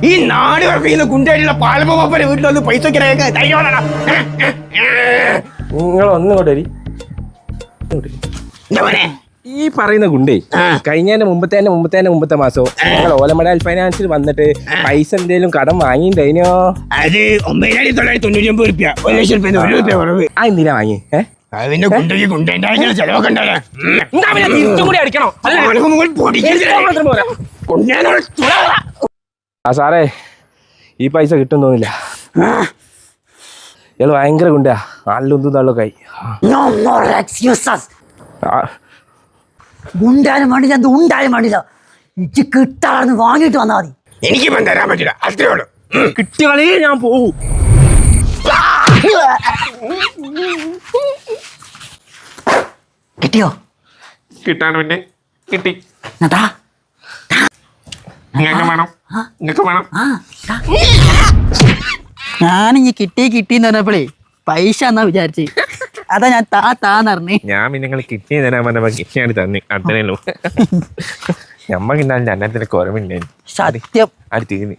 ഈ നാട് വർക്കുന്ന ഗുണ്ടായിട്ടുള്ള പാലപ്പനെ വീട്ടിൽ വന്ന് പൈസ നിങ്ങളൊന്നും ഇങ്ങോട്ട് വരി. ഈ പറയുന്ന ഗുണ്ടേ കഴിഞ്ഞതിന്റെ മുമ്പത്തെ മാസവും ഞങ്ങൾ ഓലമടാൽ ഫൈനാൻസിൽ വന്നിട്ട് പൈസ എന്തേലും കടം വാങ്ങിണ്ടോ? അത് 9,999 രൂപ, 1,00,000 കുറവ്. ആ എന്തിനാ വാങ്ങി? അതിന്റെ ഗുണ്ടന്റെ ചെലവൊക്കെ അടിക്കണോ? ആ സാറേ, ഈ പൈസ കിട്ടും തോന്നില്ല. ഇയാള് ഭയങ്കര ഗുണ്ടാ, നാലിലൊന്നും തള്ളൊക്കെ ആയി. ഗുണ്ടാനും വേണ്ടില്ല, എന്ത് ഉണ്ടായാലും വേണ്ടില്ല, എനിക്ക് കിട്ടാന്ന് വാങ്ങിട്ട് വന്നാൽ മതി. എനിക്കിപ്പം തരാൻ പറ്റില്ല, അത്രേ ഉള്ളൂ. കിട്ടിയാലേ ഞാൻ പോവും. കിട്ടിയോ? കിട്ടാൻ പിന്നെ കിട്ടി. എന്നിട്ടാ നിങ്ങൾക്ക് വേണം. ഞാനിഞ്ഞ് കിട്ടിന്ന് പറഞ്ഞപ്പോഴേ പൈസ എന്നാ വിചാരിച്ചേ, അതാ ഞാൻ താന്നറിഞ്ഞേ. ഞാൻ പിന്നെ നിങ്ങൾ കിഡ്നി തരാൻ പറഞ്ഞപ്പോ കിഡ്നിയാണ് തന്നെ അത്രയല്ലോ. ഞമ്മ കിട്ടാൻ അന്നത്തിന് കുറവില്ലേ? സത്യം. അത് തീർന്നു.